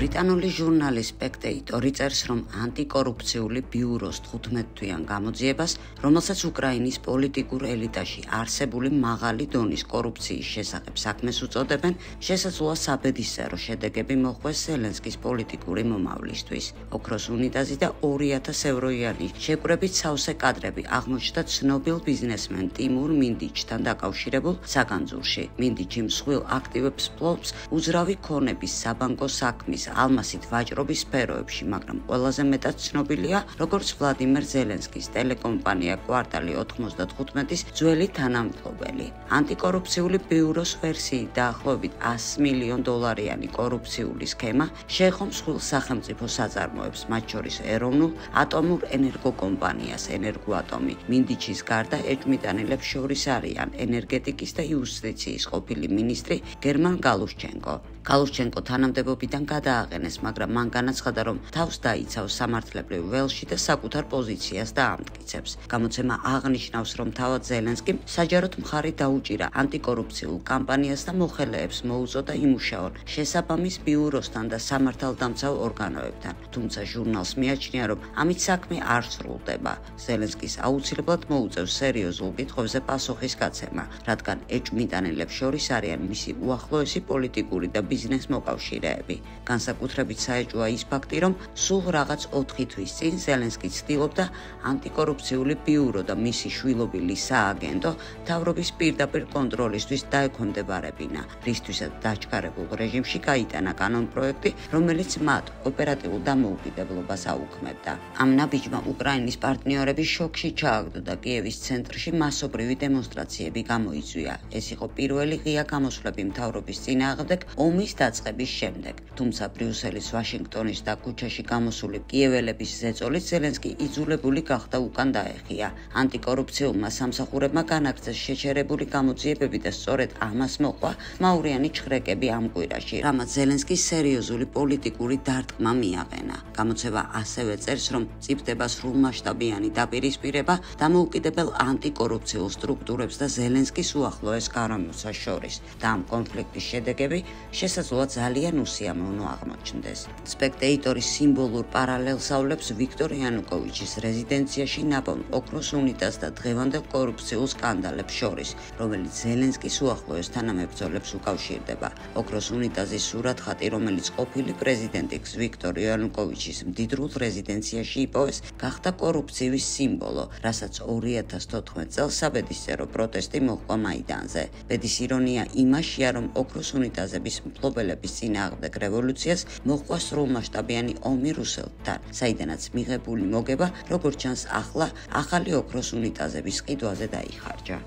ბრიტანული ჟურნალი სპექტეიტორი წერს, რომ ანტიკორუფციული ბიუროს 15-თვიან გამოძიებას, რომელსაც უკრაინის პოლიტიკურ ელიტაში არსებული მაღალი დონის კორუფციის შესახებ საქმეს უწოდებენ, შესაძლოა საბედისწერო შედეგები მოჰყვეს ზელენსკის პოლიტიკური მომავლისთვის. ოქროს უნიტაზი და 2,000 ევროიანი შეკვრებით სავსე კადრები აღმოჩნდა ცნობილ ბიზნესმენ ტიმურ მინდიჩთან დაკავშირებულ საგანძურში. მინდიჩი მსხვილ აქტივებს ფლობს უძრავი ქონების საბანკო საქმის, ალმასით ვაჭრობის სფეროებში, მაგრამ ყველაზე მეტად ცნობილია როგორც ვლადიმერ ზელენსკის ტელეკომპანია კვარტალი 95-ის ძველი თანამფლობელი. ანტიკორუფციული ბიუროს ვერსიით დაახლოებით $100 მილიონ კორუფციული სქემა შეეხო მსხვილ სახელმწიფო საწარმოებს, მათ შორის ეროვნულ ატომურ ენერგოკომპანიას ენერგოატომი. მინდიჩის გარდა ეჭვმიტანილებს შორის არიან ენერგეტიკის და იუსტიციის ყოფილი მინისტრი გერმან გალუშჩენკო. გალუშჩენკო თანამდებობიდან გადააყენეს, მაგრამ მან განაცხადა, რომ თავს დაიცავს სამართლებრივ ველში და საკუთარ პოზიციას დაამტკიცებს. გამოცემა აღნიშნავს, რომ თავად ზელენსკიმ საჯაროდ მხარი დაუჭირა ანტიკორუფციულ კამპანიას და მოხელეებს მოუწოდა იმუშაონ შესაბამის ბიუროსთან და სამართალდამცავ ორგანოებთან. თუმცა ჟურნალს მიაჩნია, რომ ამით საქმე არ სრულდება. ზელენსკის აუცილებლად მოუწევს სერიოზულ კითხვებზე პასუხის გაცემა, რადგან ეჭვმიტანილებს შორის არიან მისი უახლოესი პოლიტიკური და ბიზნეს მოკავშირეები. განსაკუთრებით საეჭვოა ის ფაქტი, რომ სულ რაღაც 4 თვის წინ ზელენსკი ცდილობდა ანტიკორუფციული ბიურო და მისი შვილობილი სააგენტო მთავრობის პირდაპირ კონტროლისთვის დაექვემდებარებინა, რისთვისაც დაჩქარებულ რეჟიმში გაიტანა კანონპროექტი, რომელიც მათ ოპერატიულ დამოუკიდებლობას აუქმებდა. ამ ნაბიჯმა უკრაინის პარტნიორები შოკში ჩააგდო და კიევის ცენტრში მასობრივი დემონსტრაციები გამოიწვია. ეს იყო პირველი ღია გამოსვლები მთავრობის წინააღმდეგ ომის დაწყების შემდეგ. თუმცა ბრიუსელის, ვაშინგტონის და ქუჩაში გამოსული კიეველების ზეწოლით ზელენსკი იძულებული გახდა უკან დაეხია. ანტიკორუფციულმა სამსახურებმა განაგრძეს შეჩერებული გამოძიებები და სწორედ ამას მოყვა მაურიანი ჩხრეკები ამ კვირაში, რამაც ზელენსკის სერიოზული პოლიტიკური დარტყმა მიაყენა. გამოცემა ასევე წერს, რომ მწიფდება სრულმასშტაბიანი დაპირისპირება დამოუკიდებელ ანტიკორუფციულ სტრუქტურებს და ზელენსკის უახლოეს გარემოსას შორის და ამ კონფლიქტის შედეგები შესაძლოა ძალიან უსიამოვნო აღმოჩნდეს. სპექტეიტორის სიმბოლურ პარალელს ავლებს ვიქტორ იანუკოვიჩის რეზიდენციაში ნაპოვნ ოქროს უნიტაზს და დღევანდელ კორუფციულ სკანდალებს შორის, რომელიც ზელენსკის უახლოეს თანამებრძოლებს უკავშირდება. ოქროს უნიტაზის სურათხატი, რომელიც ყოფილი პრეზიდენტი ვიქტორ იანუკოვიჩის მდიდრულ რეზიდენციაში იპოვეს, გახდა კორუფციის სიმბოლო, რასაც 2014 წელს საბედისწერო პროტესტი მოჰყვა მაიდანზე. ბედის ირონია იმაშია, რომ ოქროს უნიტაზების მფლობელების წინააღმდეგ რევოლუციას მოჰყვა სრულმასშტაბიანი ომი რუსეთთან, საიდანაც მიღებული მოგება, როგორც ჩანს ახლა, ახალი ოქროს უნიტაზების ყიდვაზე დაიხარჯა.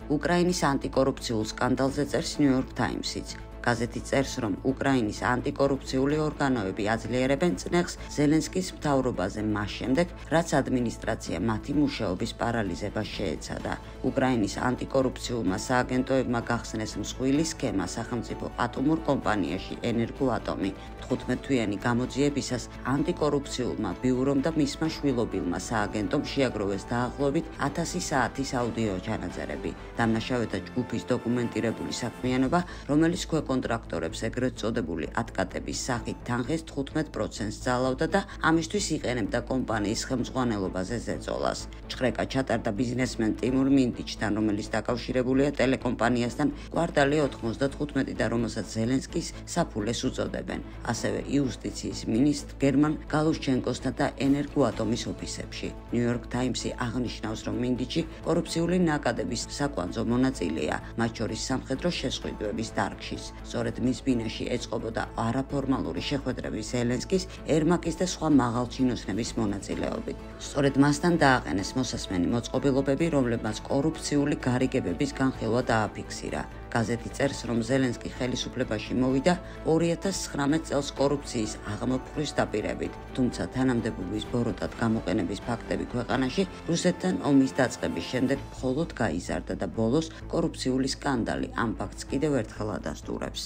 უკრაინის ანტიკორუფციულ სკანდალზე წერს New York Times-იც. გაზეთი წერს, რომ უკრაინის ანტიკორუფციული ორგანოები აძლიერებენ წნეხს ზელენსკის მთავრობაზე მას შემდეგ, რაც ადმინისტრაცია მათი მუშაობის პარალიზებას შეეცადა. უკრაინის ანტიკორუფციულმა სააგენტოებმა გახსნეს მსხვილი სქემა სახელმწიფო ატომურ კომპანიაში ენერგოატომი. 15-თვიანი გამოძიებისას ანტიკორუფციულმა ბიურომ და მისმა შვილობილმა სააგენტომ შეაგროვეს დაახლოებით 1000 საათის აუდიო ჩანაწერები. დამნაშავეთა ჯგუფის დოკუმენტირებული საქმიანობა, რომელიც კონტრაქტორებს ეგრეთ წოდებული ატკატების სახით თანხის 15%-ს ძალავდა და ამისთვის იყენებდა კომპანიის ხელმძღვანელობაზე ზეწოლას. ჩხრეკა ჩატარდა ბიზნესმენ ტიმურ მინდიჩთან, რომელიც დაკავშირებულია ტელეკომპანიასთან კვარტალი 95 და რომელსაც ზელენსკის საფულეს უწოდებენ. ასევე იუსტიციის მინისტრ გერმან გალუშჩენკოსთან და ენერგოატომის ოფისებში. New York Times-ი აღნიშნავს, რომ მინდიჩი კორუფციული ნაკადების საკვანძო მონაწილეა, მათ შორის სამხედრო შესყიდვების დარგშიც. სწორედ მის ბინაში ეწყობოდა არაფორმალური შეხვედრები ზელენსკის, ერმაკის და სხვა მაღალჩინოსნების მონაწილეობით. სწორედ მასთან დააყენეს მოსასმენი მოწყობილობები, რომლებმაც კორუფციული გარიგებების განხილვა დააფიქსირა. გაზეთი წერს, რომ ზელენსკი ხელისუფლებაში მოვიდა 2019 წელს კორუფციის აღმოფხვის დაპირებით, თუმცა თანამდებობის ბოროტად გამოყენების ფაქტები ქვეყანაში რუსეთთან ომის დაწყების შემდეგ მხოლოდ გაიზარდა და ბოლოს კორუფციული სკანდალი ამ ფაქტს კიდევ ერთხელ ადასტურებს.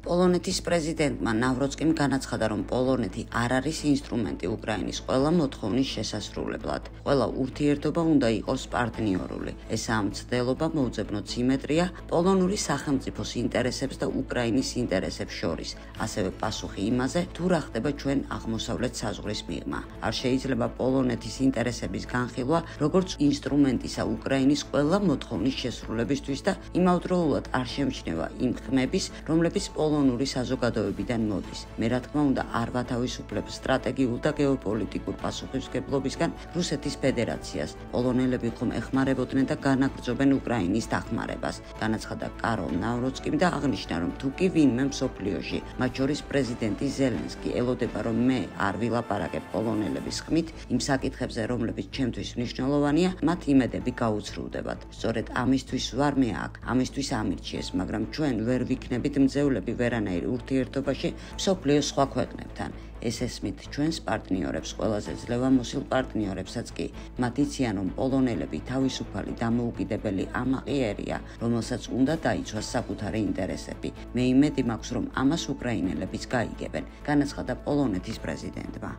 პოლონეთის პრეზიდენტმა ნავროცკიმ განაცხადა, რომ პოლონეთი არ არის ინსტრუმენტი უკრაინის ყველა მოთხოვნის შესასრულებლად. ყველა ურთიერთობა უნდა იყოს პარტნიორული. ესაა მცდელობა მოუძებნოთ სიმეტრია პოლონური სახელმწიფოს ინტერესებს და უკრაინის ინტერესებს შორის. ასევე პასუხი იმაზე, თუ რა ხდება ჩვენ აღმოსავლეთ საზღვრის მიღმა. არ შეიძლება პოლონეთის ინტერესების განხილვა როგორც ინსტრუმენტისა უკრაინის ყველა მოთხოვნის შესრულებისთვის და იმავდროულად არ შემჩნევა იმ ხმების, რომლებიც პოლონური საზოგადოებიდან მოდის. მე რა თქმა უნდა არ ვათავისუფლებ სტრატეგიულ და გეოპოლიტიკურ პასუხისმგებლობისგან რუსეთის ფედერაციას. პოლონელები ხომ ეხმარებოდნენ და განაგრძობენ უკრაინის დახმარებას. განაცხადა კაროლ ნავროცკიმ და აღნიშნა, რომ თუ კი ვინმე მსოფლიოში, მათ შორის პრეზიდენტი ზელენსკი ელოდება, რომ მე არ ვილაპარაკებ პოლონელების ხმით იმ საკითხებზე, რომლებიც ჩემთვის მნიშვნელოვანია, მათ იმედები გაუცრუვდებათ. სწორედ ამისთვის ვარ მე აქ, ამისთვის ამირჩიეს, მაგრამ ჩვენ ვერ ვიქნებით მძევლები ვერანაირ ურთიერთობაში მსოფლიოს სხვა ქვეყნებთან. ეს ესმით ჩვენს პარტნიორებს, ყველაზე ძლევამოსილ პარტნიორებსაც კი. მათ იციან, რომ პოლონელები თავისუფალი დამოუკიდებელი ამაყიერია, რომელსაც უნდა დაიცვას საკუთარი ინტერესები. მე იმედი მაქვს, რომ ამას უკრაინელებიც გაიგებენ, განაცხადა პოლონეთის პრეზიდენტმა.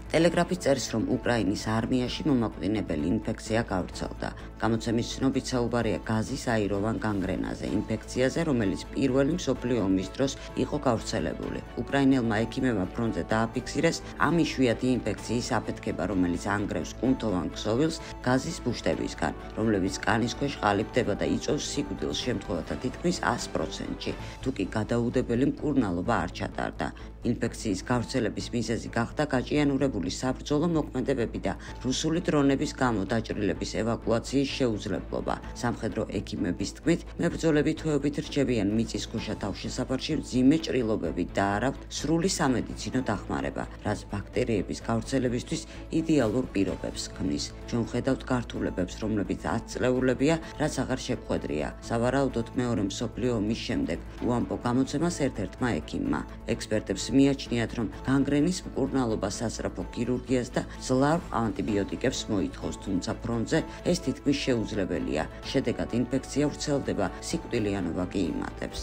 ტელეგრაფის წერს, რომ უკრაინის არმიაში მომაკვდინებელი ინფექცია გავრცელდა. გამოცემის ცნობით საუბარია გაზის აიროვან განგრენაზე, ინფექციაზე, რომელიც პირველი მსოფლიო ომის დროს იყო გავრცელებული. უკრაინელმა ექიმებმა ფრონტზე დააფიქსირეს ამ იშვიათი ინფექციის აფეთქება, რომელიც ანგრევს კუნთოვან ქსოვილს გაზის ბუშტებისგან, რომლებიც კანის ქვეშ ყალიბდება და იწვევს სიკვდილს შემთხვევათა თითქმის 100%-ში. თუკი გადაუდებელი მკურნალობა არ ჩატარდა. ინფექციის გავრცელების მიზეზი გახდა გაჭიანურებული საბრძოლო მოქმედებები და რუსული დრონების გამო დაჭრილების ევაკუაციის შეუძლებლობა. სამხედრო ექიმების თქმით, მებრძოლები თვეობით რჩებიან მიწისქვეშა თავშესაფარში მძიმე ჭრილობებით და არ აქვთ სრული სამედიცინო დახმარება, რაც ბაქტერიების გავრცელებისთვის იდეალურ პირობებს ქმნის. ჩვენ ვხედავთ გართულებებს, რომლებიც 10 წლეულებია, რაც აღარ შეგვხვედრია. სავარაუდოდ მეორე მსოფლიო ომის შემდეგ უამბო გამოცემას ერთ-ერთმა ექიმმა. ექსპერტებს მიაჩნიათ, რომ განგრენის მკურნალობა სასწრაფო ქირურგიას და ძლავ ანტიბიოტიკებს მოითხოვს, თუმცა ფრონტზე ეს თითქმის შეუძლებელია. შედეგად ინფექცია ვრცელდება, სიკვდილიანობა კი იმატებს.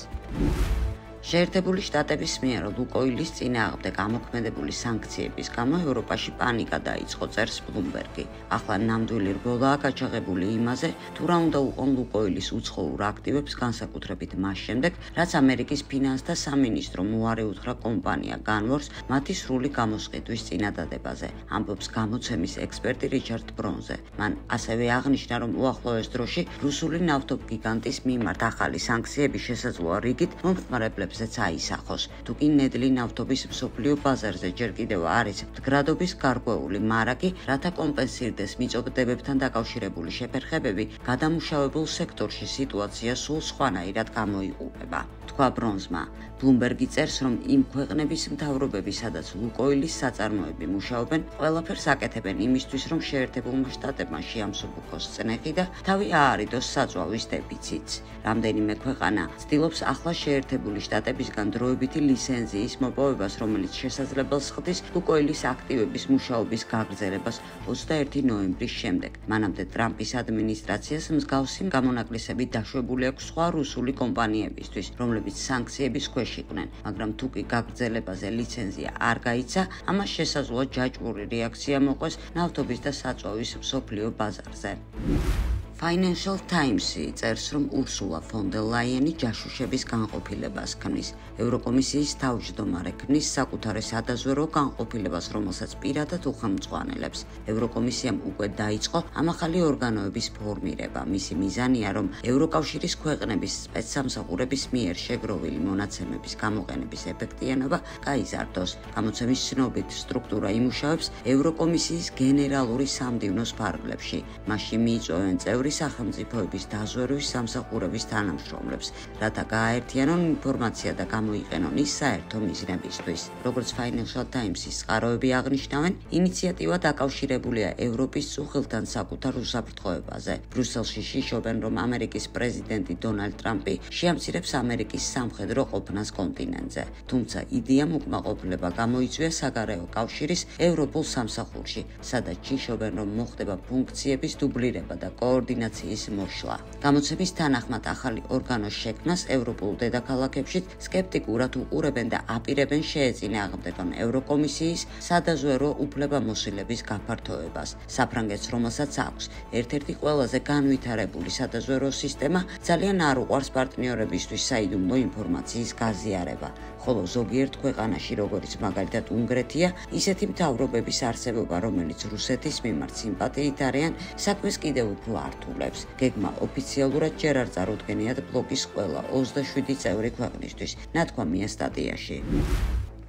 შეერთებული შტატების მიერ ლუკოილის წინააღმდეგ ამოქმედებული სანქციების გამო ევროპაში პანიკა დაიწყო, წერს ბლუმბერგი. ახლა ნამდვილი რბოლაა გაჩაღებული იმაზე, თუ რა უნდა უყონ ლუკოილის უცხოურ აქტივებს, განსაკუთრებით მას შემდეგ, რაც ამერიკის ფინანსთა სამინისტრო მოარე უთხრა კომპანია განვორს მათი სრული გამოსყიდვის წინადადებაზე, ამბობს გამოცემის ექსპერტი რიჩარდ ბრონზე. მან ასევე აღნიშნა, რომ უახლოეს დროში რუსული ნავთობგიგანტის მიმართ ახალი სანქციები შესაძლოა რიგით მომხმარებლებს აისახოს. თუ კი ნედლი ნავთობის მსოფლიო ბაზარზე ჯერ კიდევ არის მდგრადობის გარკვეული მარაგი, რათა კომპენსირდეს მიწოდებებთან დაკავშირებული შეფერხებები, გადამუშავებულ სექტორში სიტუაცია სულ სხვანაირად გამოიყურება. თქვა ბრონზმა. ბლუმბერგი წერს, რომ იმ ქვეყნების მთავრობები, სადაც ლუკოილის საწარმოები მუშაობენ, ყველაფერს აკეთებენ იმისთვის, რომ შეერთებულმა შტატებმა შეამსუბუქოს წნეხი და თავი აარიდოს საწვავის დეფიციტს. რამდენიმე ქვეყანა ცდილობს ახლა შეერთებული შტატებისგან დროებითი ლიცენზიის მოპოვებას, რომელიც შესაძლებელს ხდის ლუკოილის აქტივების მუშაობის გაგრძელებას 21 ნოემბრის შემდეგ. მანამდე ტრამპის ადმინისტრაციას მსგავსი გამონაკლისები დაშვებული აქვს სხვა რუსული კომპანიებისთვის, რომლებიც სანქციების ქვეშ იყვნენ, მაგრამ თუ კი გაგრძელებაზე ლიცენზია არ გაიცა, ამას შესაძლოა ჯაჭვური რეაქცია მოყვეს ნავთობის და საწვავის მსოფლიო ბაზარზე. Financial Times-ი წერს, რომ ურსულა ფონ დერ ლაიენი ჯაშუშების განყოფილებას ქმნის. ევროკომისიის თავმჯდომარე ქმნის საკუთარი სადაზვერო განყოფილებას, რომელსაც პირადად უხელმძღვანელებს. ევროკომისიამ უკვე დაიწყო ამ ახალი ორგანოების ფორმირება. მისი მიზანია, რომ ევროკავშირის ქვეყნების სპეცსამსახურების მიერ შეგროვილი მონაცემების გამოყენების ეფექტიანობა გაიზარდოს. გამოცემის ცნობით, სტრუქტურა იმუშავებს ევროკომისიის გენერალური სამდივნოს ფარგლებში. მასში მიიწვევენ წევრი სახელმწიფოების დაზვერვის სამსახურების თანამშრომლებს, რათა გააერთიანონ ინფორმაცია და გამოიყენონ ის საერთო მიზნებისთვის. როგორც Financial Times-ის წყაროები აღნიშნავენ, ინიციატივა დაკავშირებულია ევროპის წუხილთან საკუთარ უსაფრთხოებაზე. ბრიუსელში შიშობენ, რომ ამერიკის პრეზიდენტი დონალდ ტრამპი შეამცირებს ამერიკის სამხედრო ყოფნას კონტინენტზე. თუმცა იდეამ უკმაყოფილება გამოიწვია საგარეო კავშირის ევროპულ სამსახურში, სადაც შიშობენ, რომ მოხდება ფუნქციების დუბლირება და კოორდინაცია კოორდინაციის მოშლა. გამოცემის თანახმად ახალი ორგანოს შექმნას ევროპულ დედაქალაქებში სკეპტიკურად უყურებენ და აპირებენ შეეწინააღმდეგონ ევროკომისიის სადაზვერვო უფლებამოსილების გაფართოებას. საფრანგეთს, რომელსაც აქვს ერთ-ერთი ყველაზე განვითარებული სადაზვერვო სისტემა, ძალიან არ უყვარს პარტნიორებისთვის საიდუმლო ინფორმაციის გაზიარება. ხოლო ზოგიერთ ქვეყანაში, როგორც მაგალითად უნგრეთია, ისეთი მთავრობების არსებობა, რომელიც რუსეთის მიმართ სიმპათიით არიან, საქმეს კიდევ უფრო ართულებს. გეგმა ოფიციალურად ჯერ არ წარუდგენიათ ბლოკის ყველა 27 წევრი ქვეყნისთვის, ნათქვამია სტატიაში.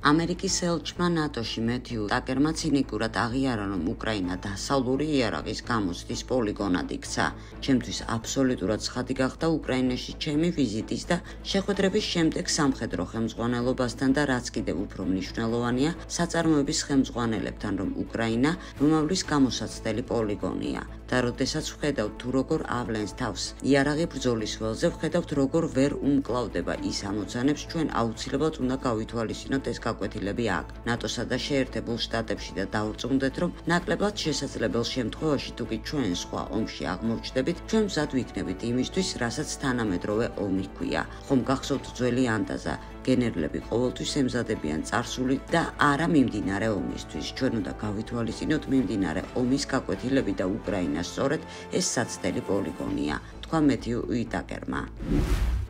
ამერიკის ელჩმა ნატოში მეთიუ ტაკერმა ცინიკურად აღიარა, რომ უკრაინა დასავლური იარაღის გამოცდის პოლიგონად იქცა. ჩემთვის აბსოლუტურად ცხადი გახდა უკრაინაში ჩემი ვიზიტის და შეხვედრების შემდეგ სამხედრო ხელმძღვანელობასთან და რაც კიდევ უფრო მნიშვნელოვანია, საწარმოების ხელმძღვანელებთან, რომ უკრაინა რომავლის გამოსაცდელი პოლიგონია. და როდესაც ვხედავთ თუ როგორ ავლენს თავს იარაღი ბრძოლის ველზე, ვხედავთ როგორ ვერ უმკლავდება ის ამოცანებს, ჩვენ აუცილებლად უნდა გავითვალისწინოთ ეს გაკვეთილები აქ, ნატოსა და შეერთებულ შტატებში და დავრწმუნდეთ, რომ ნაკლებად შესაძლებელ შემთხვევაში თუ კი ჩვენ სხვა ომში აღმოჩნდებით, ჩვენ მზად ვიქნებით იმისთვის, რასაც თანამედროვე ომი ჰქვია. ხომ გახსოვთ ძველი ანტაზა, გენერლები ყოველთვის ემზადებიან წარსული და არა მიმდინარე ომისთვის. ჩვენ უნდა გავითვალისწინოთ მიმდინარე ომის გაკვეთილები და უკრაინა სწორედ ეს საცდელი პოლიგონია, თქვა მეთიუ ტაკერმა.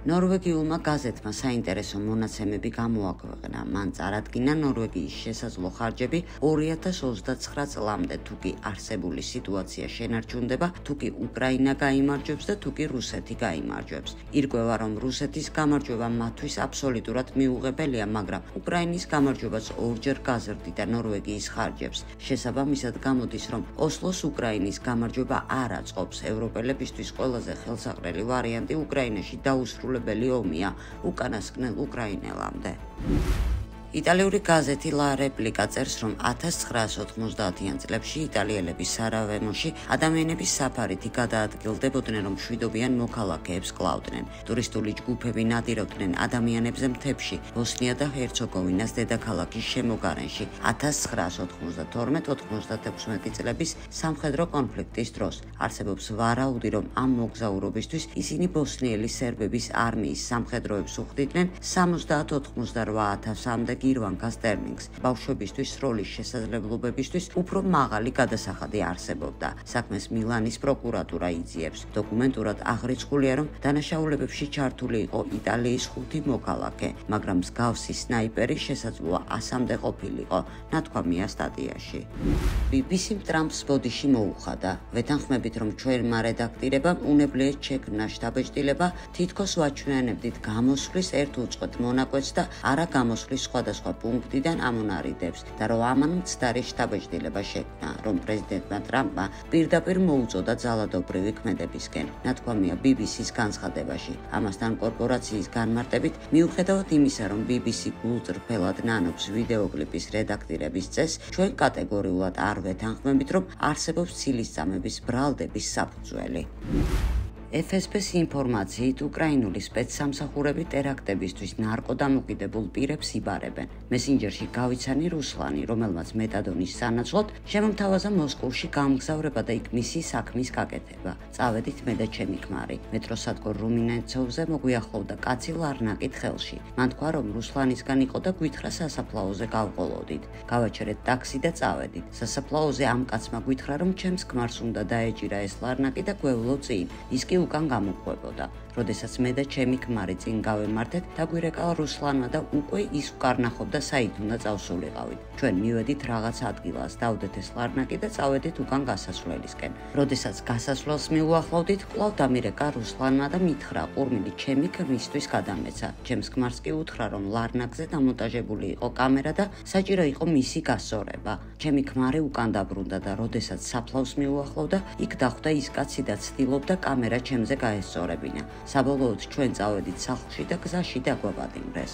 ნორვეგიულმა გაზეთმა საინტერესო მონაცემები გამოაქვეყნა. მან წარადგინა ნორვეგიის შესაძლო ხარჯები 2029 წლამდე, თუ კი არსებული სიტუაცია შენარჩუნდება, თუ კი უკრაინა გაიმარჯვებს და თუ კი რუსეთი გაიმარჯვებს. ირკვევა, რომ რუსეთის გამარჯვება მათთვის აბსოლუტურად მიუღებელია, მაგრამ უკრაინის გამარჯვებაც ორჯერ გაზრდიდა ნორვეგიის ხარჯებს. შესაბამისად გამოდის, რომ ოსლოს უკრაინის გამარჯვება არ აწყობს. ევროპელებისთვის ყველაზე ხელსაყრელი ვარიანტი უკრაინაში დაუსრულებელი ომია უკანასკნელ უკრაინელამდე. იტალიური გაზეთი ლა რეპლიკა წერს, რომ 1990-იან წლებში იტალიელების სარავემოში ადამიანების საფარითი გადაადგილდებოდნენ, რომ მშვიდობიან მოქალაქეებს კლავდნენ. ტურისტული ჯგუფები ნადირობდნენ ადამიანებზე მთებში, ბოსნია და ჰერცეგოვინას დედაქალაქის შემოგარენში 1992-96 წლების სამხედრო კონფლიქტის დროს. არსებობს ვარაუდი, რომ ამ მოგზაურობისთვის ისინი ბოსნიელი სერბების არმიის სამხედროებს უხდიდნენ 70-88,000-მდე გირვანკას ტერმინგს. ბავშვებისთვის სროლის შესაძლებლობებისთვის უფრო მაღალი გადასახადი არსებობდა. საქმეს მილანის პროკურატურა იძიებს. დოკუმენტურად აღრიცხულია, რომ დანაშაულებებში ჩართული იყო იტალიის 5 მოქალაქე, მაგრამ მსგავსი სნაიპერი შესაძლოა 100-მდე ყოფილიყო, ნათქვამია სტატიაში. BBC-მ ტრამპს ბოდიში მოუხადა. ვეთანხმებით, რომ ჩვენმა რედაქტირებამ უნებლიეთ შექმნა შტაბ-ბეჭდილება, თითქოს ვაჩვენებდით გამოსვლის ერთ უწყვეტ მონაკვეთს და არა გამოსვლის სხვადასხვა პუნქტიდან ამონარიდებს და რომ ამან მცდარი შტაბ-ბეჭდილება შექმნა, რომ პრეზიდენტმა ტრამპმა პირდაპირ მოუწოდა ძალადობრივი ქმედებისკენ, ნათქვამია BBC-ს განცხადებაში. ამასთან კორპორაციის განმარტებით, მიუხედავად იმისა, რომ BBC გულწრფელად ნანობს ვიდეოკლიპის რედაქტირების წესს, ჩვენ კატეგორიულად არ ვეთანხმებით, რომ არსებობს ცილისწამების ბრალდების საფუძველი. FSB-ს ინფორმაციით უკრაინული სპეცსამსახურები ტერაქტებისთვის ნარკოდამოკიდებულ პირებს იბარებენ. მესენჯერში გავიცანი რუსლანი, რომელმაც მეტადონის სანაცვლოდ შემომთავაზა მოსკოვში გამგზავრება და იქ მისი საქმის გაკეთება. წავედით მე და ჩემი ქმარი. მეტროსადგურ რუმინეცოვზე მოგვიახლოვდა კაცი ლარნაკით ხელში. მან თქვა, რომ რუსლანისგან იყო და გვითხრა სასაფლაოზე გავყოლოდით. გავაჩერეთ ტაქსი და წავედით. სასაფლაოზე ამ კაცმა გვითხრა, რომ ჩემს ქმარს უნდა დაეჭირა ეს ლარნაკი და გვევლო წინ. ის კი უკან გამოყვებოდა. როდესაც მე და ჩემი ქმარი წინ გავემართეთ, დაგვირეკა რუსლანმა და უკვე ის უკარნახობდა საით უნდა წავსულიყავით. ჩვენ მივედით რაღაც ადგილას, დავდეთ ეს ლარნაკი და წავედით უკან გასასვლელისკენ. როდესაც გასასვლელს მიუახლოვდით, კვლავ დამირეკა რუსლანმა და მითხრა, ყურმილი ჩემი ქმრისთვის გადამეცა. ჩემს ქმარს კი უთხრა, რომ ლარნაკზე დამონტაჟებული იყო კამერა და საჭირო იყო მისი გასწორება. ჩემი ქმარი უკან დაბრუნდა და როდესაც საფლავს მიუახლოვდა, იქ დახვდა ის კაცი და ცდილობდა კამერა ჩემზე გაესწორებინა. საბოლოოდ ჩვენ წავედით სახლში და გზაში დაგვაბადინრეს.